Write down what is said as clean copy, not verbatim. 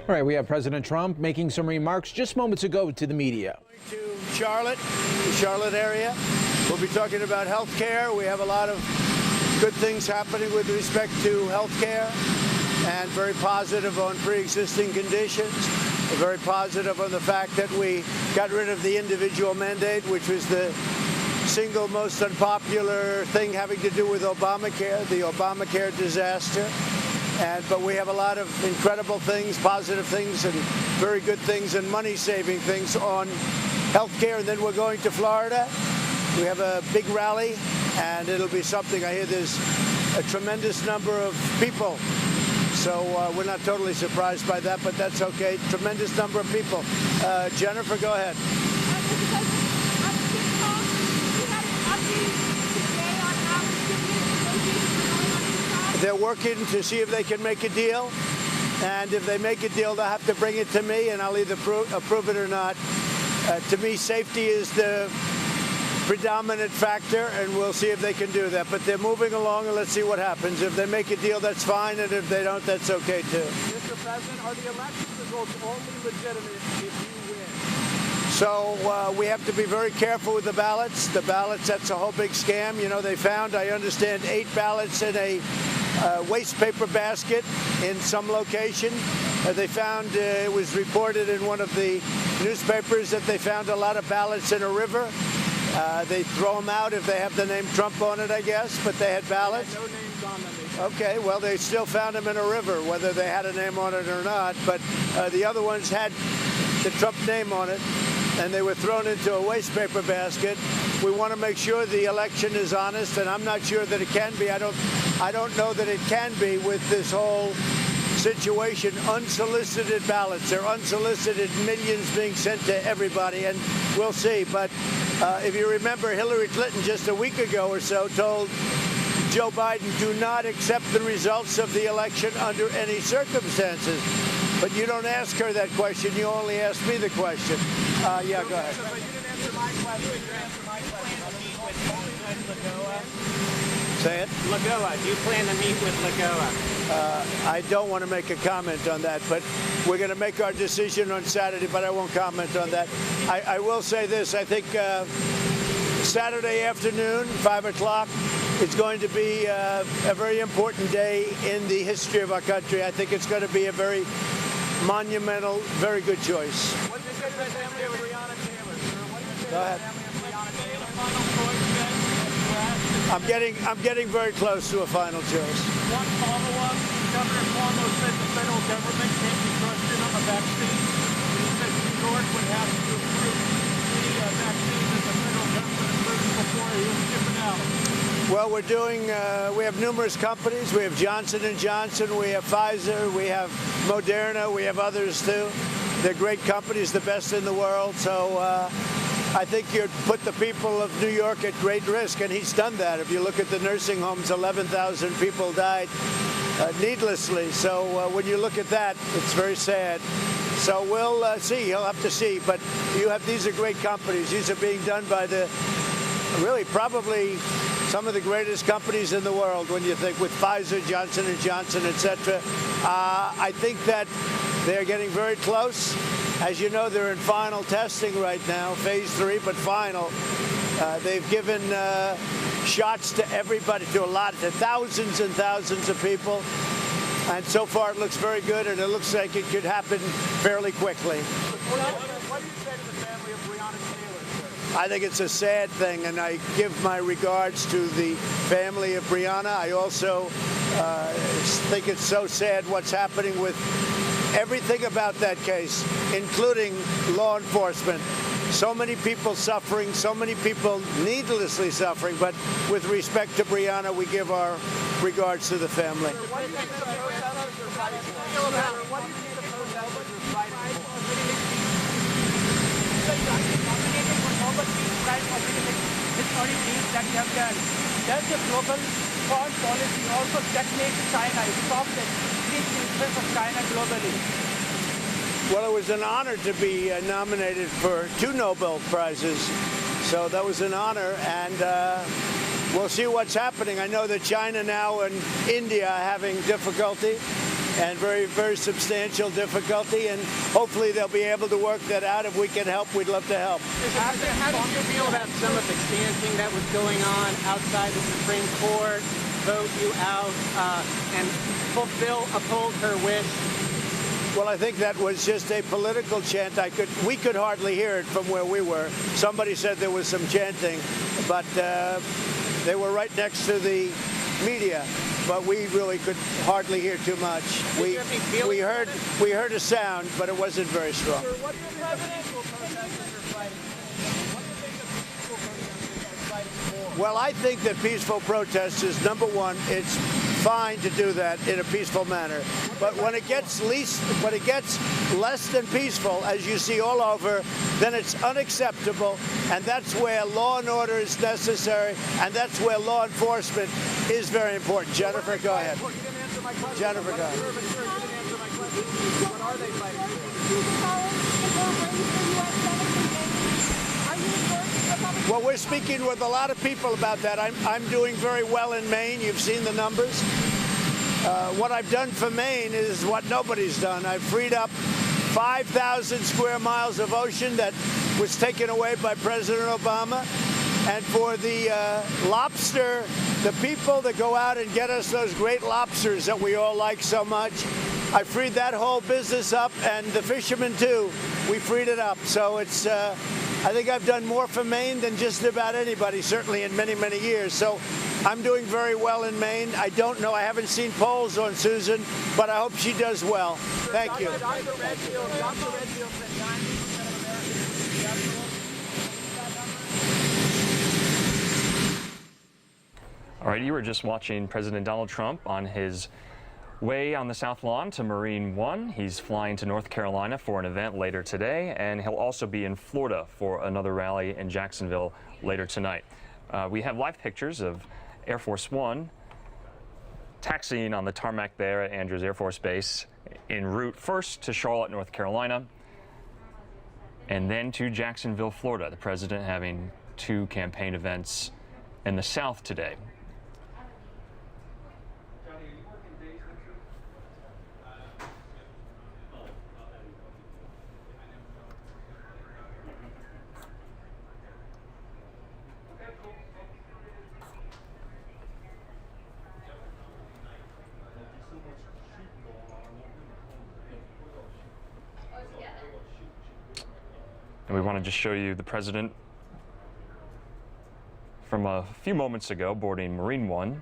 All right, we have President Trump making some remarks just moments ago to the media. To Charlotte, the Charlotte area. We'll be talking about health care. We have a lot of good things happening with respect to health care, and very positive on pre-existing conditions. Very positive on the fact that we got rid of the individual mandate, which was the single most unpopular thing having to do with Obamacare, the Obamacare disaster. But we have a lot of incredible things, positive things, and very good things, and money-saving things on health care. And then we're going to Florida. We have a big rally, and it'll be something. I hear there's a tremendous number of people. So we're not totally surprised by that, but that's okay. Tremendous number of people. Jennifer, go ahead. They're working to see if they can make a deal, and if they make a deal, they'll have to bring it to me, and I'll either approve it or not. To me, safety is the predominant factor, and we'll see if they can do that. But they're moving along, and let's see what happens. If they make a deal, that's fine, and if they don't, that's okay too. Mr. President, are the election results only legitimate if you win? So we have to be very careful with the ballots. The ballots, that's a whole big scam. You know, they found, I understand, 8 ballots in a waste paper basket in some location. They found, it was reported in one of the newspapers that they found a lot of ballots in a river. They throw them out if they have the name Trump on it, I guess, but they had ballots. No names on them. Okay, well, they still found them in a river, whether they had a name on it or not. But the other ones had the Trump name on it, and they were thrown into a waste paper basket. We want to make sure the election is honest, and I'm not sure that it can be. I don't know that it can be with this whole situation. Unsolicited ballots. They're unsolicited, millions being sent to everybody, and we'll see. But if you remember, Hillary Clinton just a week ago or so told Joe Biden, do not accept the results of the election under any circumstances. But you don't ask her that question. You only ask me the question. Yeah, go ahead. But you didn't answer my question. You didn't answer my question. Say it. Lagoa. Do you plan to meet with Lagoa? I don't want to make a comment on that, but we're going to make our decision on Saturday, but I won't comment on that. I will say this. I think Saturday afternoon, 5 o'clock, it's going to be a very important day in the history of our country. I think it's going to be a very monumental, very good choice. What do you say to the family of Breonna Taylor, sir? What do you say Go to ahead. the family of Breonna Taylor? Final choice then? I'm getting very close to a final choice. One follow-up. Governor Cuomo said the federal government can't be trusted on the vaccine. He said New York would have to approve the vaccine that the federal government approved before he was shipping out. Well, we have numerous companies. We have Johnson & Johnson, we have Pfizer, we have Moderna, we have others too. They're great companies, the best in the world. So I think you'd put the people of New York at great risk, and he's done that. If you look at the nursing homes, 11,000 people died needlessly. So when you look at that, it's very sad. So we'll see. You'll have to see. But these are great companies. These are being done by really probably some of the greatest companies in the world when you think with Pfizer, Johnson & Johnson, etc. I think that they're getting very close. As you know, they're in final testing right now, phase 3, but final. They've given shots to everybody, to thousands and thousands of people. And so far it looks very good, and it looks like it could happen fairly quickly. What do you say to the family of Breonna Taylor, sir? I think it's a sad thing, and I give my regards to the family of Breonna. I also think it's so sad what's happening with everything about that case, including law enforcement. So many people suffering, so many people needlessly suffering, but with respect to Breonna, we give our regards to the family. What do you think the protesters are fighting for? What do you think the protesters are fighting for? That you have done. Does the global foreign policy also checkmate China? It stops the influence of China globally. Well, it was an honor to be nominated for 2 Nobel Prizes. So that was an honor, and we'll see what's happening. I know that China now and India are having difficulty. and very, very substantial difficulty, and hopefully they'll be able to work that out. If we can help, we'd love to help. How did you feel about some of the chanting that was going on outside the Supreme Court, vote you out, and uphold her wish? Well, I think that was just a political chant. We could hardly hear it from where we were. Somebody said there was some chanting, but they were right next to the media. But we really could hardly hear too much. We heard a sound, but it wasn't very strong. What do you think the peaceful protesters are fighting for? What do you think the peaceful protesters are fighting for? Well, I think that peaceful protest is, number one, it's fine to do that in a peaceful manner. But when it gets less than peaceful, as you see all over, then it's unacceptable, and that's where law and order is necessary, and that's where law enforcement is very important. Jennifer, go ahead. You didn't answer my question. Jennifer, go ahead. You didn't answer my question. What are they fighting for? Well, we're speaking with a lot of people about that. I'm doing very well in Maine. You've seen the numbers. What I've done for Maine is what nobody's done. I've freed up 5,000 square miles of ocean that was taken away by President Obama. And for the lobster, the people that go out and get us those great lobsters that we all like so much, I freed that whole business up, and the fishermen too. We freed it up. So it's, I think I've done more for Maine than just about anybody, certainly in many, many years. So I'm doing very well in Maine. I don't know, I haven't seen polls on Susan, but I hope she does well. Thank you. Dr. Redfield said 90% of Americans are skeptical. All right, you were just watching President Donald Trump on his way on the South Lawn to Marine One. He's flying to North Carolina for an event later today, and he'll also be in Florida for another rally in Jacksonville later tonight. We have live pictures of Air Force One taxiing on the tarmac there at Andrews Air Force Base en route first to Charlotte, North Carolina, and then to Jacksonville, Florida. The president having two campaign events in the South today. And we want to just show you the president from a few moments ago boarding Marine One